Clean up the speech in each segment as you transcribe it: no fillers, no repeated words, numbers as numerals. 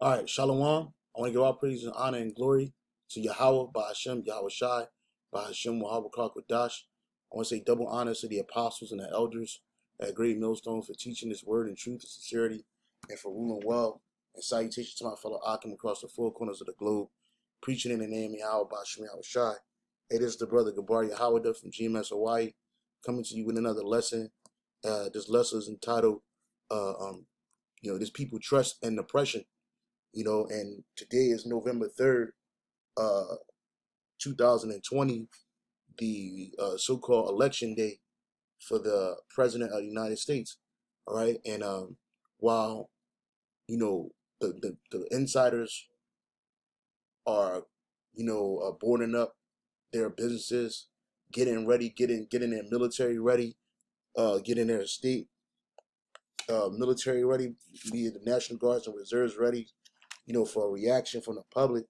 All right, Shalom. I want to give all praise and honor and glory to Yahweh, by Hashem, Yahweh Shai, by Hashem, Wahab Dash. I want to say double honors to the apostles and the elders at Great Millstone for teaching this word in truth and sincerity and for ruling well. And salutations to my fellow Akim across the four corners of the globe, preaching in the name of Yahweh, by Hashem, Yahweh Shai. Hey, this is the brother Gabar Yahweh from GMS Hawaii, coming to you with another lesson. This lesson is entitled, this people trust and oppression. And today is November 3rd, 2020, the so-called election day for the president of the United States. All right. And while, the insiders are, boarding up their businesses, getting ready, getting their military ready, getting their state military ready, be it the National Guards and Reserves ready, for a reaction from the public.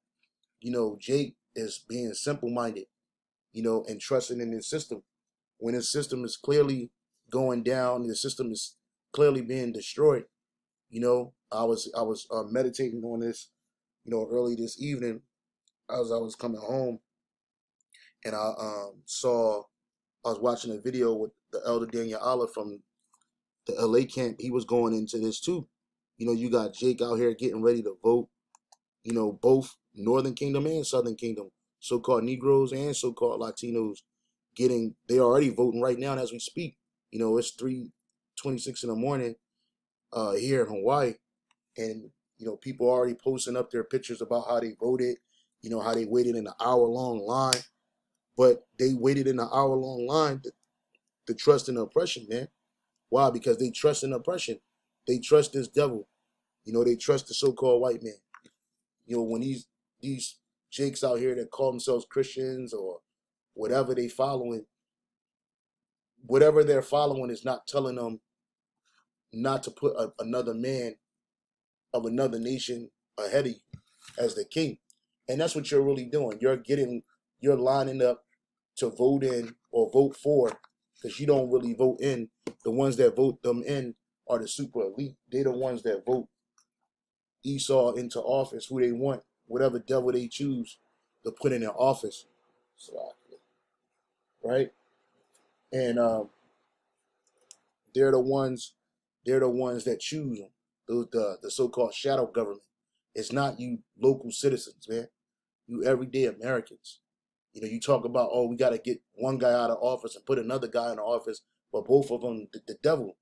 Jake is being simple-minded, and trusting in his system. When his system is clearly going down, the system is clearly being destroyed. I was meditating on this, early this evening as I was coming home, and I was watching a video with the elder Daniel Allah from the LA camp. He was going into this too. You got Jake out here getting ready to vote, both Northern Kingdom and Southern Kingdom, so-called Negroes and so-called Latinos they already voting right now as we speak. It's 3:26 in the morning here in Hawaii. And, people are already posting up their pictures about how they voted, how they waited in an hour-long line. But they waited in an hour-long line to trust in oppression, man. Why? Because they trust in oppression. They trust this devil. They trust the so-called white man. When these jakes out here that call themselves Christians or whatever they're following is not telling them not to put another man of another nation ahead of you as the king. And that's what you're really doing. You're lining up to vote in or vote for, because you don't really vote in. The ones that vote them in are the super elite. They're the ones that vote Esau into office, who they want, whatever devil they choose to put in their office. Right? And they're the ones that choose them. The so-called shadow government. It's not you local citizens, man. You everyday Americans. You talk about, oh, we got to get one guy out of office and put another guy in the office, but both of them the devil.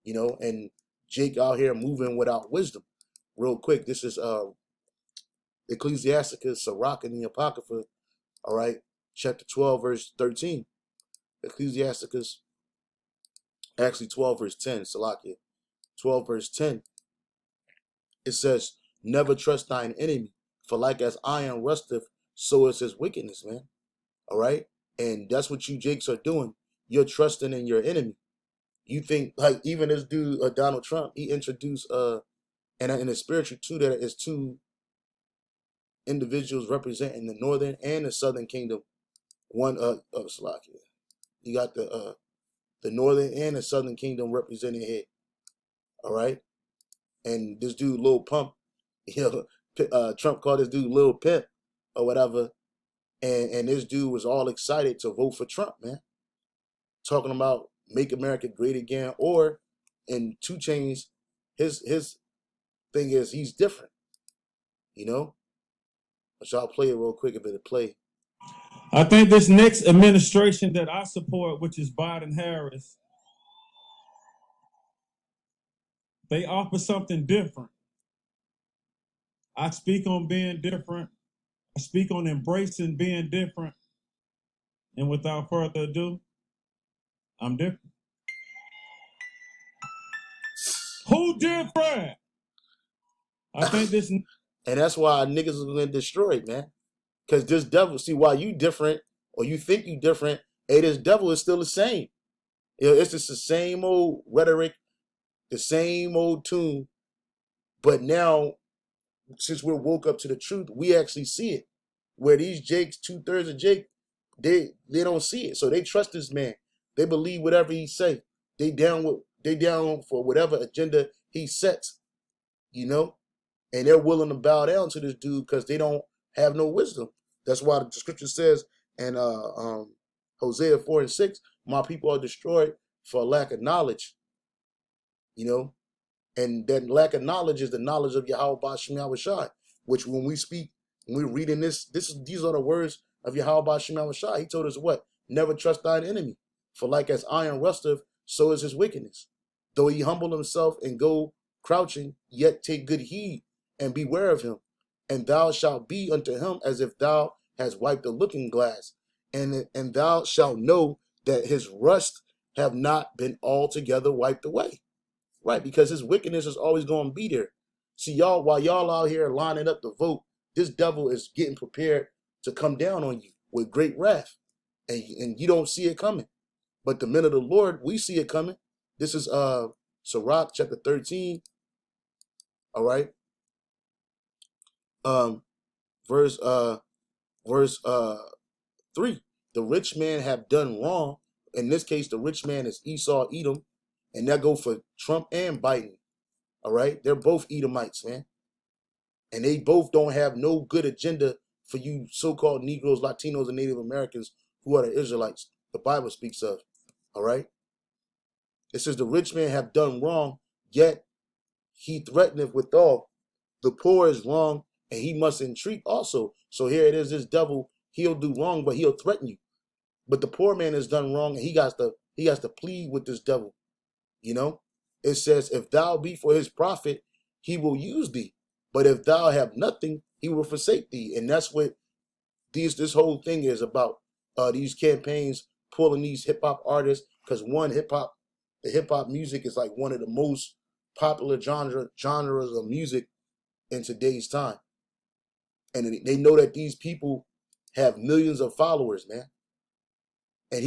And Jake out here moving without wisdom. Real quick, this is Ecclesiasticus, Sirach in the Apocrypha, all right, chapter 12, verse 13. Ecclesiasticus, actually 12, verse 10, Salakia. 12, verse 10. It says, never trust thine enemy, for like as iron rusteth, so is his wickedness, man. All right? And that's what you jakes are doing. You're trusting in your enemy. You think, like, even this dude, Donald Trump, he introduced, and in the spiritual too, that is two individuals representing the northern and the southern kingdom. One, Salakia. You got the northern and the southern kingdom represented here. All right? And this dude, Lil Pump, Trump called this dude Lil Pimp or whatever. And this dude was all excited to vote for Trump, man. Talking about make America great again. Or in 2 Chainz, his thing is he's different, But y'all play it real quick if it'll play. I think this next administration that I support, which is Biden-Harris, they offer something different. I speak on being different. I speak on embracing being different. And without further ado, I'm different. Who different? I think this... And that's why niggas is going to destroy it, man. Because this devil, see, why you different, or you think you different, hey, this devil is still the same. It's just the same old rhetoric, the same old tune. But now, since we're woke up to the truth, we actually see it. Where these Jakes, 2/3 of Jake, they don't see it. So they trust this man. They believe whatever he say. They down for whatever agenda he sets. And they're willing to bow down to this dude because they don't have no wisdom. That's why the scripture says in Hosea 4 and 6, my people are destroyed for lack of knowledge. You know, and that lack of knowledge is the knowledge of Yahweh Ba'Shem Yahushai, which when we speak, when we're reading these are the words of Yahweh Ba'Shem Yahushai. He told us what? Never trust thine enemy. For like as iron rusteth, so is his wickedness. Though he humble himself and go crouching, yet take good heed and beware of him. And thou shalt be unto him as if thou hast wiped a looking glass. And thou shalt know that his rust have not been altogether wiped away. Right, because his wickedness is always going to be there. See, y'all, while y'all out here lining up to vote, this devil is getting prepared to come down on you with great wrath. And you don't see it coming. But the men of the Lord, we see it coming. This is Sirach chapter 13. All right. Verse 3. The rich man have done wrong. In this case, the rich man is Esau, Edom. And that go for Trump and Biden. All right. They're both Edomites, man. And they both don't have no good agenda for you so-called Negroes, Latinos, and Native Americans who are the Israelites the Bible speaks of. All right. It says the rich man have done wrong, yet he threateneth withal. The poor is wrong, and he must entreat also. So here it is, this devil, he'll do wrong, but he'll threaten you. But the poor man has done wrong, and he has to plead with this devil. You know, it says, if thou be for his profit, he will use thee. But if thou have nothing, he will forsake thee. And that's what this whole thing is about. These campaigns pulling these hip hop artists, because the hip hop music is like one of the most popular genres of music in today's time. And they know that these people have millions of followers, man. And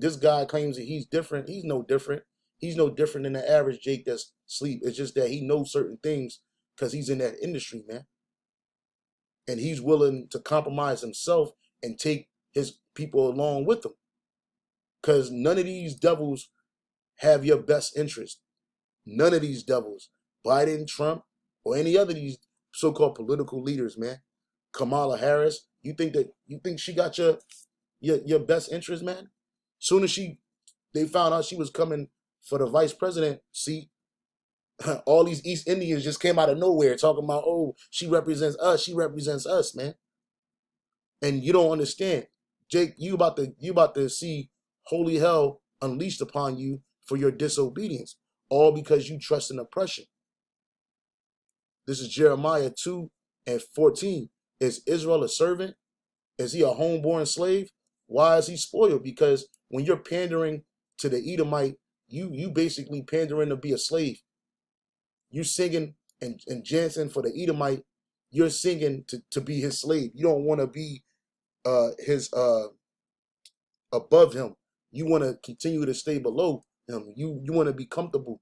this guy claims that he's different. He's no different. He's no different than the average Jake that's asleep. It's just that he knows certain things because he's in that industry, man. And he's willing to compromise himself and take his people along with him. Because none of these devils have your best interest. None of these devils, Biden, Trump, or any other of these so-called political leaders, man. Kamala Harris, you think she got your best interest, man? Soon as they found out she was coming for the vice president seat, all these East Indians just came out of nowhere talking about, oh, she represents us, man. And you don't understand. Jake, you about to see holy hell unleashed upon you for your disobedience, all because you trust in oppression. This is Jeremiah 2 and 14. Is Israel a servant? Is he a homeborn slave? Why is he spoiled? Because when you're pandering to the Edomite, you basically pandering to be a slave. You singing and dancing for the Edomite, you're singing to be his slave. You don't want to be his above him. You want to continue to stay below him. You want to be comfortable.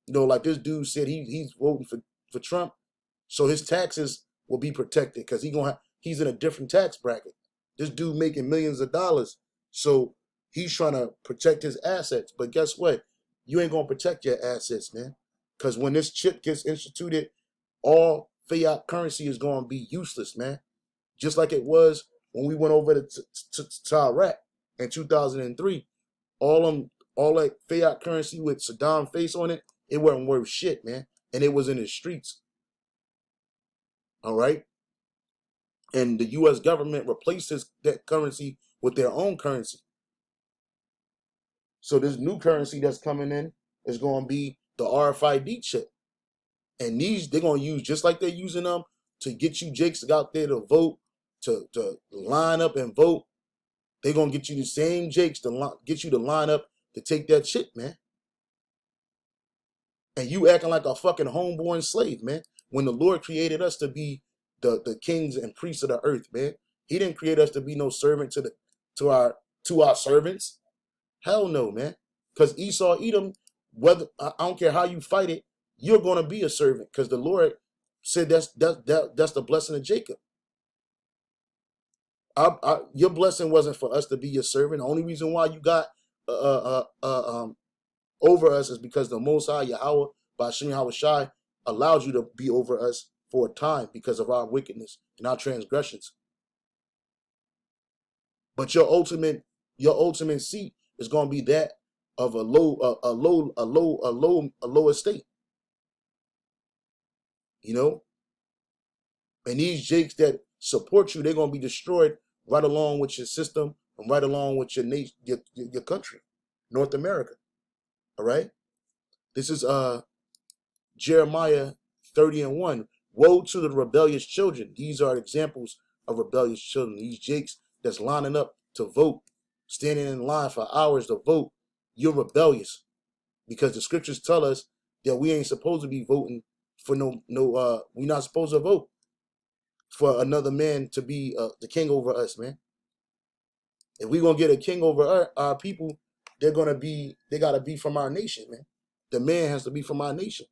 You know, like this dude said, he's voting for Trump, so his taxes will be protected because he's in a different tax bracket. This dude making millions of dollars, so he's trying to protect his assets. But guess what? You ain't gonna protect your assets, man. Because when this chip gets instituted, all fiat currency is gonna be useless, man. Just like it was when we went over to Iraq in 2003. All that fiat currency with Saddam face on it, it wasn't worth shit, man. And it was in the streets. All right. And the U.S. government replaces that currency with their own currency. So this new currency that's coming in is going to be the RFID chip. And they're going to use just like they're using them to get you jakes out there to vote, to line up and vote. They're going to get you the same jakes to get you to line up to take that shit, man. And you acting like a fucking homeborn slave, man. When the Lord created us to be the kings and priests of the earth, man. He didn't create us to be no servant to our servants. Hell no, man. Because Esau, Edom, whether I don't care how you fight it, you're gonna be a servant. Because the Lord said that's the blessing of Jacob. Your blessing wasn't for us to be your servant. The only reason why you got over us is because the Most High Yahweh, Ba'Shem Yahushai, allowed you to be over us for a time because of our wickedness and our transgressions. But your ultimate seat is going to be that of a low estate. You know, and these jakes that support you, they're going to be destroyed right along with your system and right along with your nation, your country, North America. All right. This is Jeremiah 30:1. Woe to the rebellious children. These are examples of rebellious children. These jakes that's lining up to vote, standing in line for hours to vote. You're rebellious because the scriptures tell us that we ain't supposed to be voting for we're not supposed to vote for another man to be the king over us, man. If we're gonna get a king over our people, they gotta be from our nation, man. The man has to be from our nation.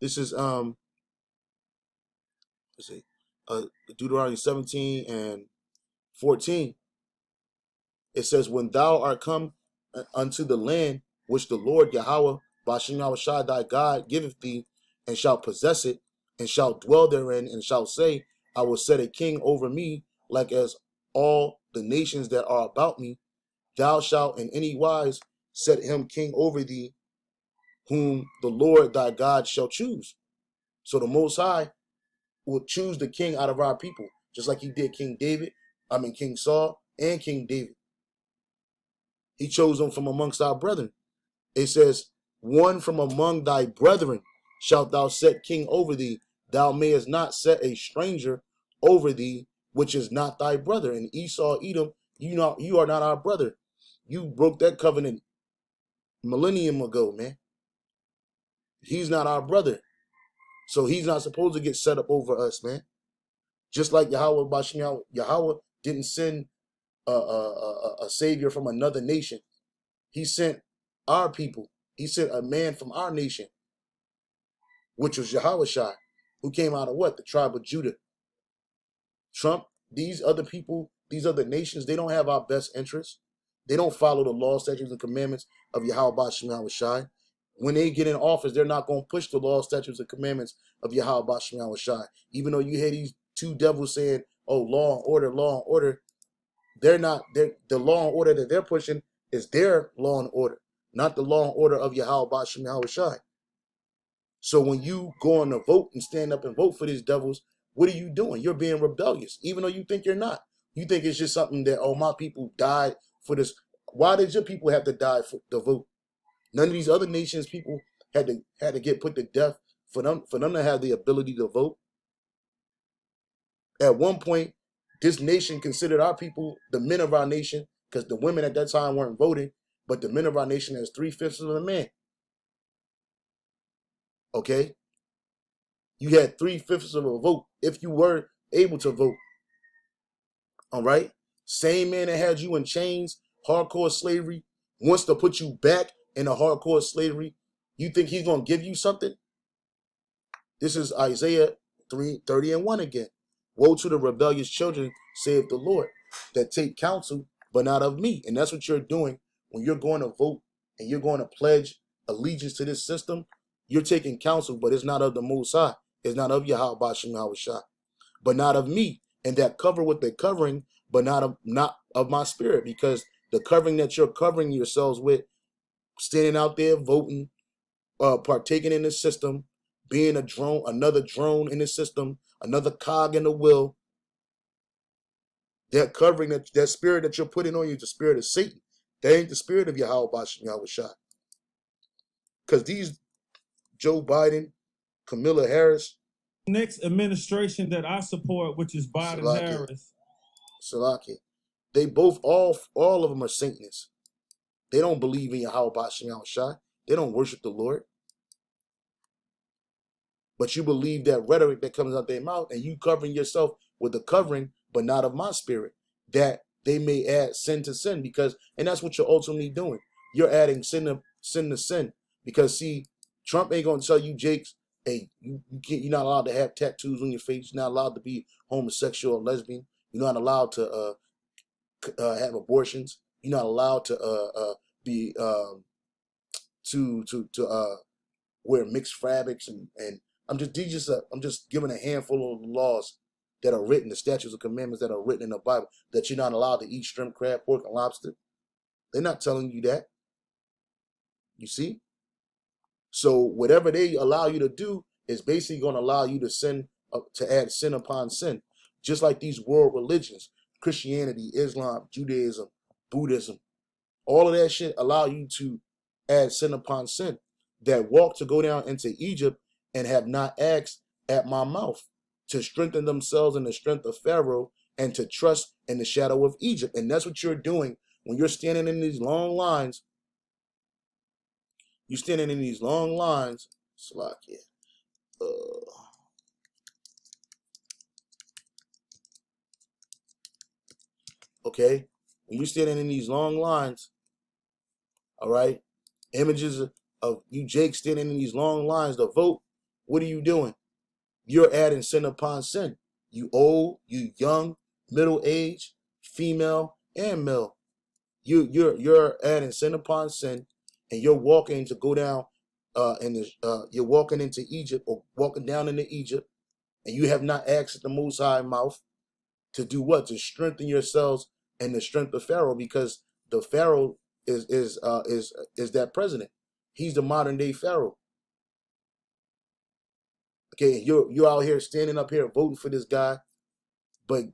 This is let's see, Deuteronomy 17:14. It says, when thou art come unto the land which the Lord Yahweh, Bashem Yahushua thy God, giveth thee, and shalt possess it, and shalt dwell therein, and shalt say, I will set a king over me, like as all the nations that are about me. Thou shalt in any wise set him king over thee, whom the Lord thy God shall choose. So the Most High will choose the king out of our people, just like he did King Saul and King David. He chose them from amongst our brethren. It says, one from among thy brethren shalt thou set king over thee. Thou mayest not set a stranger over thee, which is not thy brother. And Esau, Edom, you are not our brother. You broke that covenant millennium ago, man. He's not our brother. So he's not supposed to get set up over us, man. Just like Yahweh didn't send a savior from another nation. He sent our people. He sent a man from our nation, which was Yahushua, who came out of what? The tribe of Judah. Trump, these other people, these other nations, they don't have our best interests. They don't follow the law, statutes, and commandments of Yahweh Shai. When they get in office, they're not going to push the law, statutes, and commandments of Yahweh Shai. Even though you hear these two devils saying, oh, law and order, law and order. The law and order that they're pushing is their law and order, not the law and order of Yahweh Shai. So when you go on to vote and stand up and vote for these devils, what are you doing? You're being rebellious, even though you think you're not. You think it's just something that, oh, my people died for this. Why did your people have to die for the vote? None of these other nations' people had to get put to death for them to have the ability to vote. At one point, this nation considered our people the men of our nation, because the women at that time weren't voting, but the men of our nation has 3/5 of the man. Okay? You had 3/5 of a vote if you were able to vote. All right? Same man that had you in chains, hardcore slavery, wants to put you back in a hardcore slavery. You think he's going to give you something? This is Isaiah 3:30-1 again. Woe to the rebellious children, saith the Lord, that take counsel, but not of me. And that's what you're doing when you're going to vote and you're going to pledge allegiance to this system. You're taking counsel, but it's not of the Most High. It's not of Yahweh Bashem Yahushua, but not of me. And that cover what they're covering, but not of my spirit, because the covering that you're covering yourselves with, standing out there voting, partaking in the system, being a drone, another drone in the system, another cog in the wheel. That covering, that spirit that you're putting on you, the spirit of Satan. That ain't the spirit of Yahweh Bashem Yahushua. Because these Joe Biden, Kamala Harris, Next administration that I support, which is Biden Harris. Salaki, they both, all of them are Satanists. They don't believe in Yahweh Bashem Yahushua. They don't worship the Lord. But you believe that rhetoric that comes out their mouth, and you covering yourself with the covering, but not of my spirit, that they may add sin to sin, and that's what you're ultimately doing. You're adding sin to sin, because see, Trump ain't gonna tell you, Jakes, hey, you're not allowed to have tattoos on your face. You're not allowed to be homosexual or lesbian. You're not allowed to have abortions. You're not allowed to be to wear mixed fabrics and I'm just giving a handful of laws that are written, the statutes and commandments that are written in the Bible, that you're not allowed to eat shrimp, crab, pork, and lobster. They're not telling you that. You see? So whatever they allow you to do is basically going to allow you to to add sin upon sin. Just like these world religions, Christianity, Islam, Judaism, Buddhism, all of that shit allow you to add sin upon sin. That walk to go down into Egypt and have not asked at my mouth, to strengthen themselves in the strength of Pharaoh and to trust in the shadow of Egypt. And that's what you're doing when you're standing in these long lines. You're standing in these long lines. Slack, yeah. Okay? When you're standing in these long lines, all right, images of you, Jake, standing in these long lines to vote, what are you doing? You're adding sin upon sin. You old, you young, middle age, female, and male. You're adding sin upon sin, and you're walking to go down, you're walking into Egypt or walking down into Egypt, and you have not asked the Most High mouth to do what? To strengthen yourselves in the strength of Pharaoh, because the Pharaoh is that president. He's the modern day Pharaoh. Okay, you're out here standing up here voting for this guy, but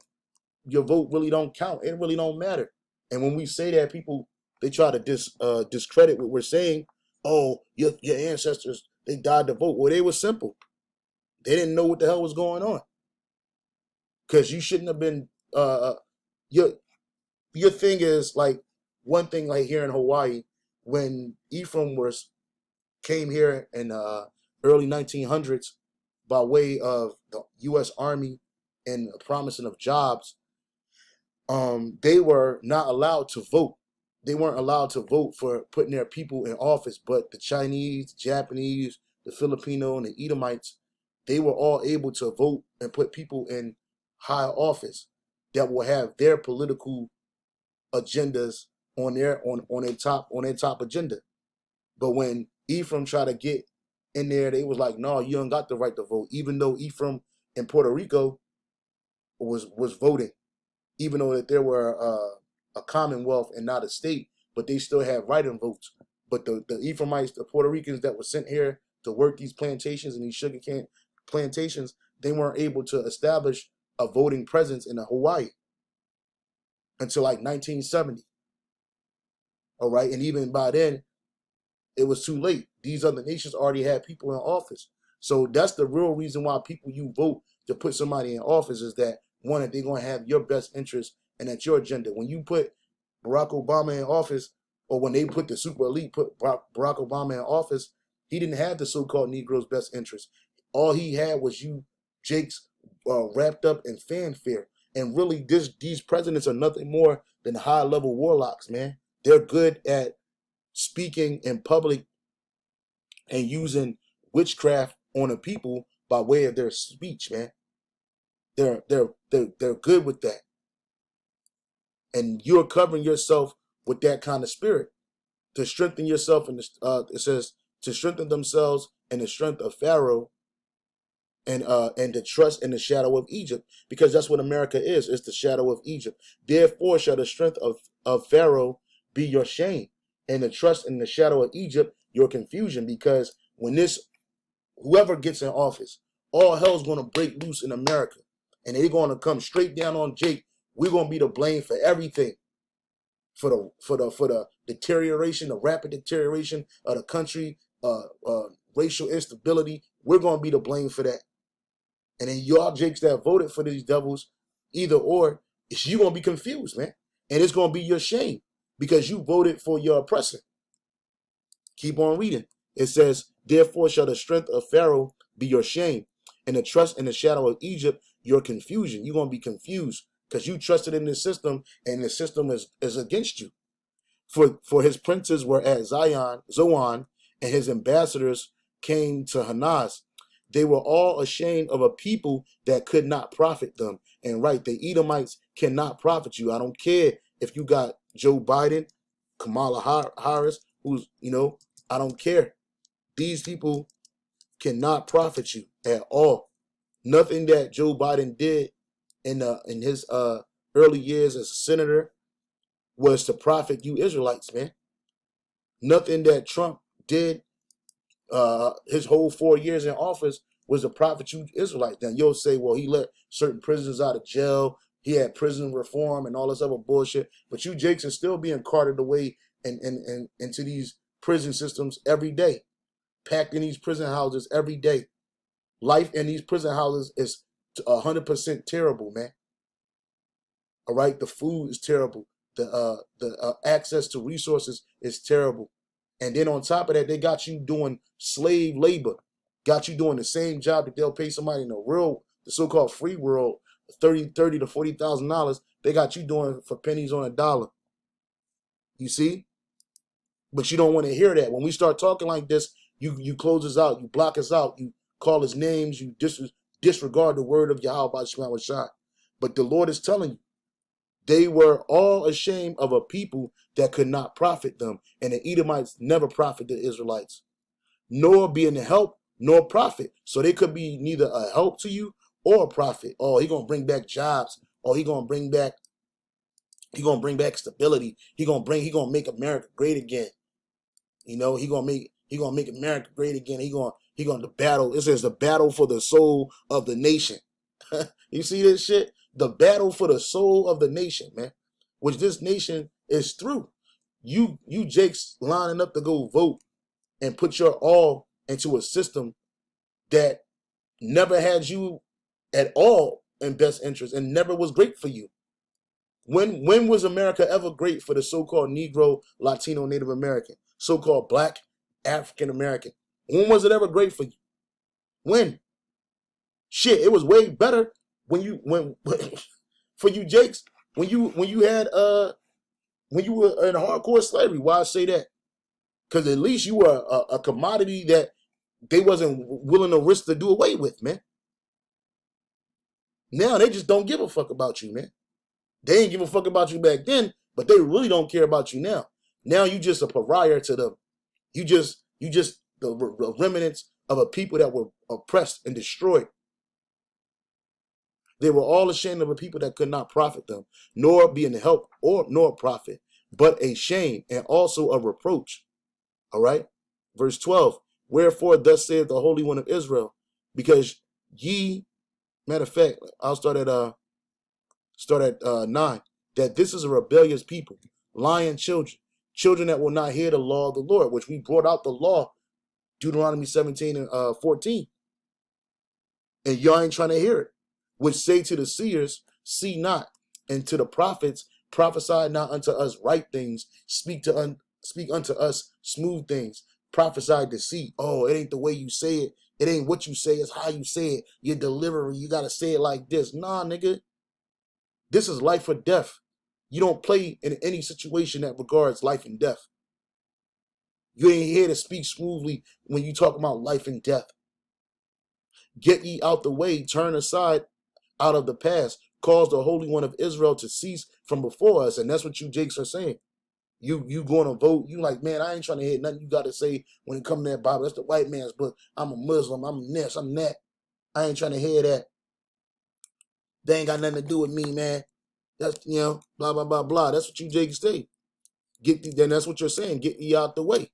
your vote really don't count. It really don't matter. And when we say that, people, they try to discredit what we're saying. Oh, your ancestors, they died to vote. Well, they were simple. They didn't know what the hell was going on. Because you shouldn't have been your your thing is like one thing, like here in Hawaii, when Ephraim was came here in early 1900s by way of the U.S. Army and promising of jobs, they were not allowed to vote. They weren't allowed to vote for putting their people in office, but the Chinese, the Japanese, the Filipino, and the Edomites, they were all able to vote and put people in high office that will have their political agendas on their top agenda. But when Ephraim tried to get in there, they was like, no, you don't got the right to vote. Even though Ephraim in Puerto Rico was voting, even though that there were a commonwealth and not a state, but they still had write-in votes. But the Ephraimites, the Puerto Ricans that were sent here to work these plantations and these sugarcane plantations, they weren't able to establish a voting presence in Hawaii until like 1970. All right, and even by then, it was too late. These other nations already had people in office. So that's the real reason why people you vote to put somebody in office is that one, that they're going to have your best interest and that's your agenda. When you put Barack Obama in office, or when they put the super elite put Barack Obama in office, he didn't have the so-called Negro's best interest. All he had was you, Jake's, wrapped up in fanfare. And really, these presidents are nothing more than high-level warlocks, man. They're good at speaking in public and using witchcraft on the people by way of their speech, man. They're good with that. And you're covering yourself with that kind of spirit to strengthen yourself in the it says to strengthen themselves in the strength of Pharaoh and to trust in the shadow of Egypt, because that's what America is. It's the shadow of Egypt. Therefore shall the strength of Pharaoh be your shame, and the trust in the shadow of Egypt your confusion, because when whoever gets in office, all hell's going to break loose in America, and they're going to come straight down on Jake. We're going to be to blame for everything, for the deterioration, the rapid deterioration of the country, racial instability. We're going to be to blame for that. And then y'all Jakes that voted for these devils, either or, you're going to be confused, man. And it's going to be your shame because you voted for your oppressor. Keep on reading. It says, therefore shall the strength of Pharaoh be your shame, and the trust in the shadow of Egypt your confusion. You're going to be confused because you trusted in the system, and the system is against you. For his princes were at Zoan, and his ambassadors came to Hanaz. They were all ashamed of a people that could not profit them. And right, the Edomites cannot profit you. I don't care if you got Joe Biden, Kamala Harris, who's, I don't care. These people cannot profit you. at all. Nothing that Joe Biden did in his early years as a senator was to profit you Israelites, man. Nothing that Trump did his whole 4 years in office was to profit you Israelites. Then you'll say, well, he let certain prisoners out of jail. He had prison reform and all this other bullshit. But you Jakes are still being carted away and into these prison systems every day, packed in these prison houses every day. Life in these prison houses is 100% terrible, man. All right, the food is terrible. The access to resources is terrible. And then on top of that, they got you doing slave labor, got you doing the same job that they'll pay somebody in the so-called free world, thirty to $40,000. They got you doing for pennies on a dollar. You see, but you don't want to hear that. When we start talking like this, you close us out, you block us out, you call us names, you disregard the word of Yahweh Shema Shai. But the Lord is telling you, they were all ashamed of a people that could not profit them. And the Edomites never profited the Israelites, nor being a help, nor profit. So they could be neither a help to you or a profit. Oh, he gonna bring back jobs. Oh, he gonna bring back stability. He gonna make America great again. You know, he gonna make America great again. He gonna the battle. It says the battle for the soul of the nation. You see this shit? The battle for the soul of the nation, man. Which this nation is through. You Jakes lining up to go vote and put your all into a system that never had you at all in best interest and never was great for you. When was America ever great for the so-called Negro, Latino, Native American, so-called Black, African American? When was it ever great for you? When? Shit, it was way better when for you Jakes when you were in hardcore slavery. Why I say that? Because at least you were a commodity that they wasn't willing to risk to do away with, man. Now they just don't give a fuck about you, man. They ain't give a fuck about you back then, but they really don't care about you now. Now you just a pariah to them. You just the remnants of a people that were oppressed and destroyed. They were all ashamed of a people that could not profit them, nor be an help or nor profit, but a shame and also a reproach. All right. Verse 12. Wherefore thus saith the Holy One of Israel, because ye, matter of fact, I'll start at 9, that this is a rebellious people, lying children that will not hear the law of the Lord, which we brought out the law, Deuteronomy 17 and 14. And y'all ain't trying to hear it. Which say to the seers, see not, and to the prophets, prophesy not unto us right things, speak unto us smooth things, prophesy deceit. Oh, it ain't the way you say it. It ain't what you say, it's how you say it. Your delivery, you gotta say it like this. Nah, nigga. This is life or death. You don't play in any situation that regards life and death. You ain't here to speak smoothly when you talk about life and death. Get ye out the way, turn aside out of the past, cause the Holy One of Israel to cease from before us. And that's what you Jakes are saying. You going to vote. You like, man, I ain't trying to hear nothing you got to say when it comes to that Bible. That's the white man's book. I'm a Muslim. I'm this. I'm that. I ain't trying to hear that. They ain't got nothing to do with me, man. That's, blah, blah, blah, blah. That's what you Jakes say. Then that's what you're saying. Get ye out the way.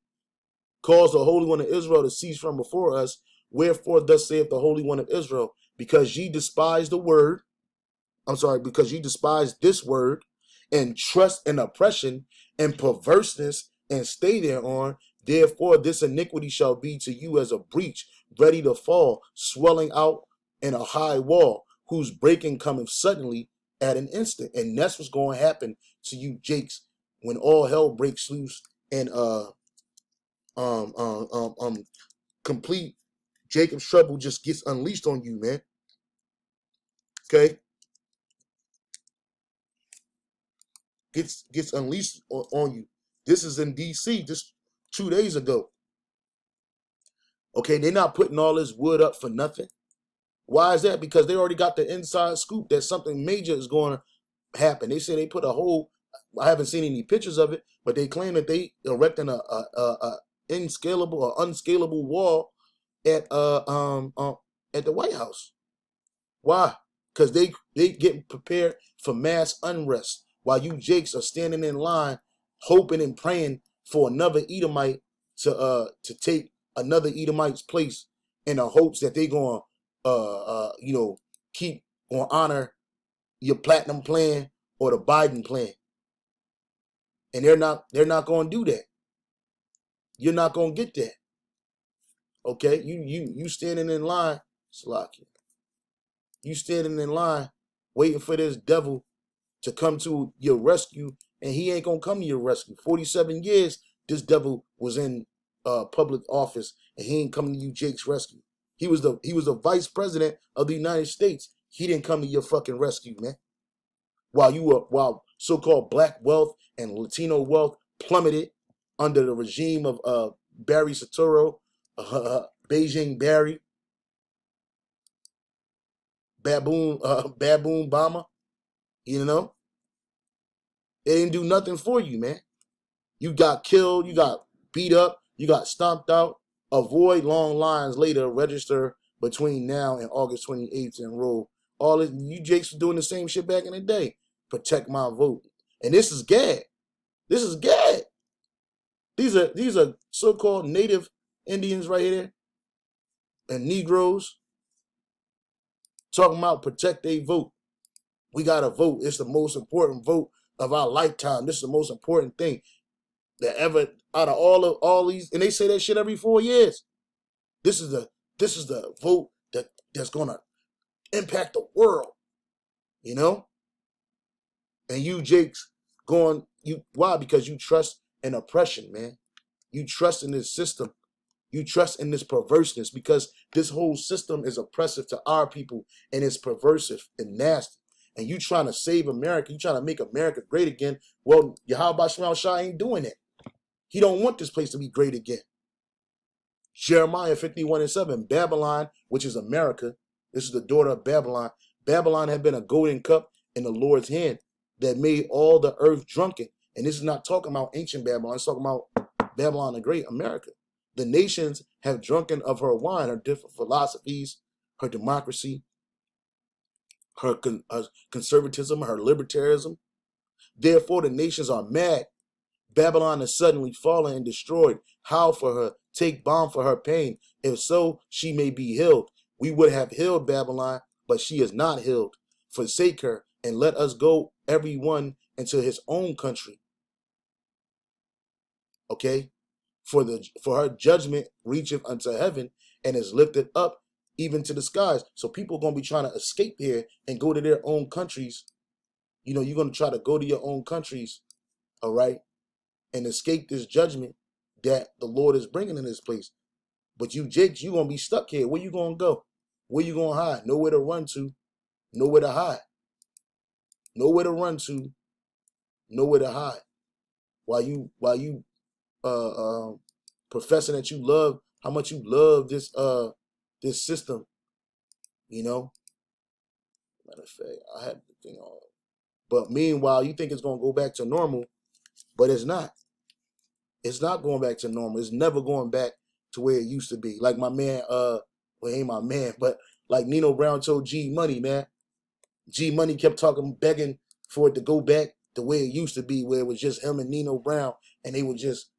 Cause the Holy One of Israel to cease from before us. Wherefore thus saith the Holy One of Israel, because ye despise the word, because ye despise this word, and trust in oppression and perverseness, and stay thereon, therefore this iniquity shall be to you as a breach, ready to fall, swelling out in a high wall, whose breaking cometh suddenly at an instant. And that's what's going to happen to you Jakes when all hell breaks loose and complete Jacob's trouble just gets unleashed on you, man. Okay? Gets unleashed on you. This is in DC just 2 days ago. Okay, they're not putting all this wood up for nothing. Why is that? Because they already got the inside scoop that something major is going to happen. They say they put a whole, I haven't seen any pictures of it, but they claim that they erecting a inscalable or unscalable wall at at the White House. Why? Because they getting prepared for mass unrest while you jakes are standing in line hoping and praying for another Edomite to take another Edomite's place in the hopes that they gonna keep on honor your platinum plan or the Biden plan. And they're not gonna do that. You're not gonna get that. Okay? You standing in line, Slocky. You standing in line waiting for this devil to come to your rescue, and he ain't gonna come to your rescue. 47 years this devil was in public office, and he ain't coming to you Jake's rescue. He was the vice president of the United States. He didn't come to your fucking rescue, man. While so-called black wealth and Latino wealth plummeted under the regime of Barry Soetoro, Beijing Barry, Baboon Bama, you know, it didn't do nothing for you, man. You got killed, you got beat up, you got stomped out. Avoid long lines later, register between now and August 28th to enroll. All this, you Jakes were doing the same shit back in the day. Protect my vote. And this is GAD. This is GAD. These are so-called native Indians right here and Negroes talking about protect their vote. We got to vote. It's the most important vote of our lifetime. This is the most important thing that ever out of all these, and they say that shit every 4 years. This is the vote that's gonna impact the world, you know. And you Jakes why? Because you trust in oppression, man. You trust in this system. You trust in this perverseness because this whole system is oppressive to our people and it's perversive and nasty. And you trying to save America, you trying to make America great again. Well, Yahweh Shema Shah ain't doing it. He don't want this place to be great again. Jeremiah 51:7, Babylon, which is America, this is the daughter of Babylon. Babylon had been a golden cup in the Lord's hand that made all the earth drunken. And this is not talking about ancient Babylon. It's talking about Babylon the Great, America. The nations have drunken of her wine, her different philosophies, her democracy, her conservatism, her libertarianism. Therefore, the nations are mad. Babylon is suddenly fallen and destroyed. Howl for her, take balm for her pain. If so, she may be healed. We would have healed Babylon, but she is not healed. Forsake her, and let us go, every one, into his own country. Okay? For her judgment reacheth unto heaven, and is lifted up even to the skies. So people are going to be trying to escape here and go to their own countries. You know, you're going to try to go to your own countries, all right, and escape this judgment that the Lord is bringing in this place. But you Jakes, you're going to be stuck here. Where you going to go? Where you going to hide? Nowhere to run to. Nowhere to hide. Nowhere to run to. Nowhere to hide. While you professing that you love, how much you love this system, you know. Matter of fact, I had the thing on. But meanwhile, you think it's gonna go back to normal, but it's not. It's not going back to normal. It's never going back to where it used to be. Like my man, well, ain't my man, but like Nino Brown told G Money, man. G Money kept talking, begging for it to go back the way it used to be, where it was just him and Nino Brown, and they were just,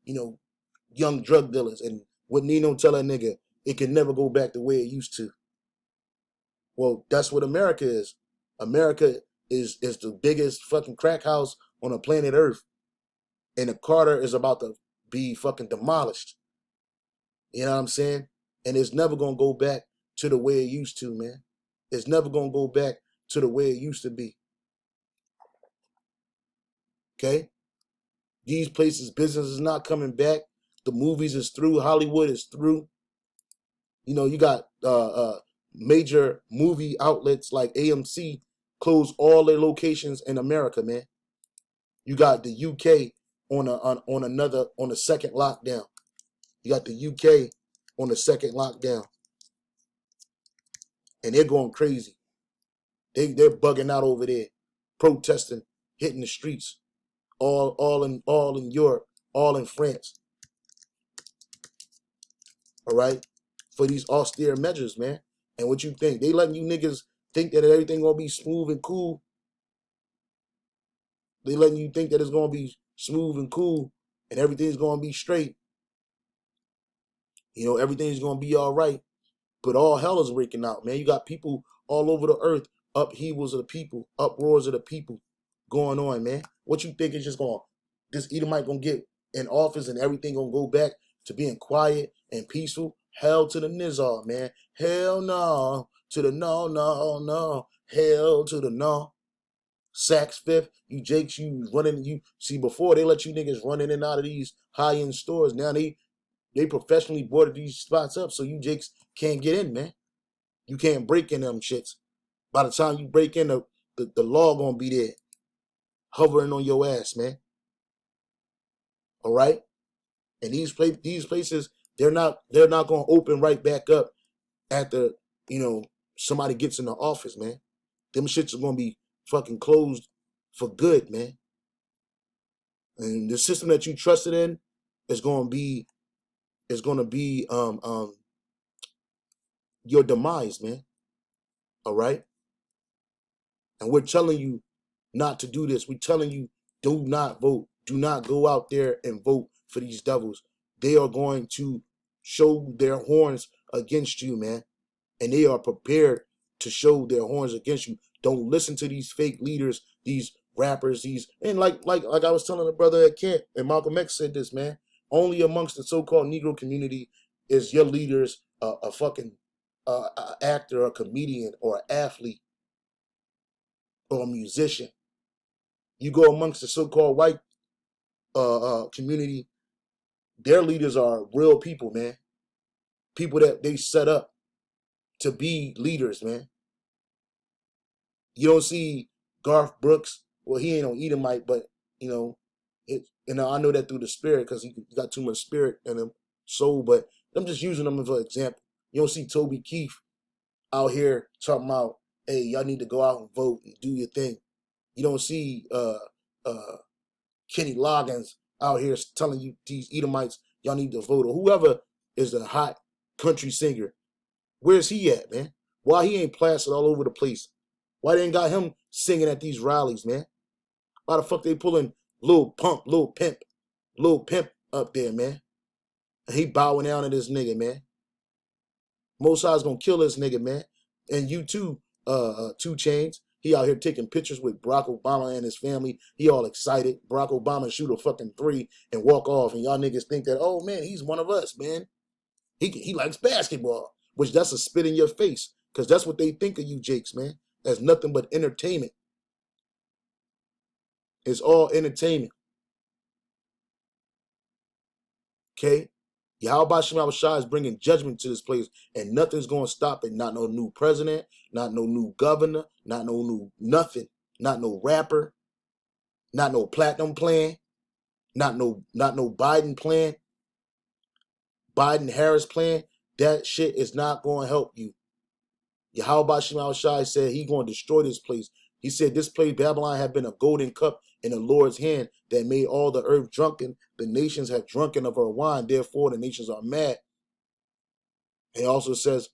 young drug dealers. And what Nino tell that nigga, it can never go back the way it used to. Well, that's what America is. America is the biggest fucking crack house on the planet Earth. And the Carter is about to be fucking demolished. You know what I'm saying? And it's never going to go back to the way it used to, man. It's never going to go back to the way it used to be. Okay? These places, business is not coming back. The movies is through. Hollywood is through. You know, you got major movie outlets like AMC close all their locations in America, man. You got the UK on a second lockdown. You got the UK on the second lockdown, and they're going crazy. They're bugging out over there, protesting, hitting the streets, all in Europe, all in France. All right, for these austere measures, man. And what you think? They letting you niggas think that everything gonna be smooth and cool. They letting you think that it's gonna be smooth and cool and everything's gonna be straight. You know, everything's gonna be all right. But all hell is breaking out, man. You got people all over the earth, upheavals of the people, uproars of the people going on, man. What you think is just going, this Edomite gonna get in office and everything gonna go back to being quiet and peaceful? Hell to the Nizar, man. Hell no. To the no, no, no. Hell to the no. Saks Fifth, you Jakes, you running, you see before they let you niggas run in and out of these high-end stores. Now they professionally boarded these spots up so you Jakes can't get in, man. You can't break in them shits. By the time you break in, the law gonna be there, hovering on your ass, man. All right? And these places, they're not gonna open right back up after, somebody gets in the office, man. Them shits are gonna be fucking closed for good, man. And the system that you trusted in is gonna be your demise, man. All right? And we're telling you not to do this. We're telling you, do not vote. Do not go out there and vote for these devils. They are going to show their horns against you, man. And they are prepared to show their horns against you. Don't listen to these fake leaders, these rappers, and like I was telling the brother at camp, and Malcolm X said this, man. Only amongst the so-called Negro community is your leaders a fucking actor, a comedian, or an athlete, or a musician. You go amongst the so-called white community, their leaders are real people, man. People that they set up to be leaders, man. You don't see Garth Brooks. Well, he ain't no Edomite, but I know that through the spirit because he got too much spirit in him, soul. But I'm just using them as an example. You don't see Toby Keith out here talking about, hey, y'all need to go out and vote and do your thing. You don't see Kenny Loggins out here telling you these Edomites, y'all need to vote, or whoever is a hot country singer. Where's he at, man? Why he ain't plastered all over the place? Why they ain't got him singing at these rallies, man? Why the fuck they pulling Lil Pimp up there, man? And he bowing down to this nigga, man. Most High's gonna kill this nigga, man. And you too, 2 Chains. He out here taking pictures with Barack Obama and his family. He all excited. Barack Obama shoot a fucking 3 and walk off. And y'all niggas think that, oh man, he's one of us, man. He likes basketball. Which that's a spit in your face. Because that's what they think of you Jakes, man. That's nothing but entertainment. It's all entertainment. Okay? Yahweh Shem Shah is bringing judgment to this place, and nothing's going to stop it. Not no new president, not no new governor, not no new nothing, not no rapper, not no platinum plan, not no Biden plan, Biden Harris plan. That shit is not going to help you. Yahweh Shem Shah said he going to destroy this place. He said this place, Babylon, had been a golden cup in the Lord's hand that made all the earth drunken. The nations have drunken of her wine. Therefore, the nations are mad. It also says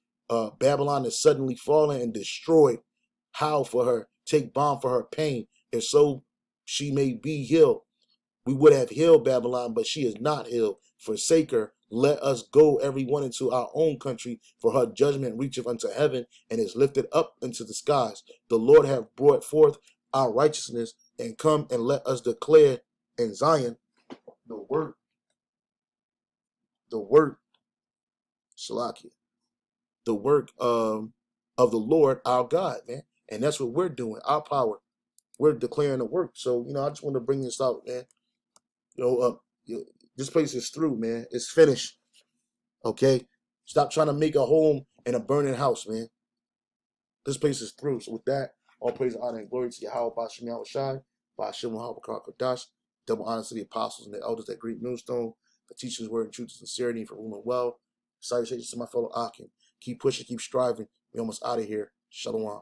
Babylon is suddenly fallen and destroyed. How for her? Take balm for her pain. If so, she may be healed. We would have healed Babylon, but she is not healed. Forsake her. Let us go, everyone, into our own country, for her judgment reacheth unto heaven and is lifted up into the skies. The Lord hath brought forth our righteousness, and come and let us declare in Zion the word, Shalakia, the work of the Lord our God, man. And that's what we're doing. Our power. We're declaring the work. So, I just want to bring this out, man. This place is through, man. It's finished. Okay? Stop trying to make a home in a burning house, man. This place is through. So with that, all praise, honor, and glory to Yahweh, Bashem Yahushai, Bashem Yahushai Kodash, double honor to the apostles and the elders that greet Millstone, the teachers word and truth and sincerity for room and well. Salutations to my fellow Akim. Keep pushing, keep striving. We almost out of here. Shalom.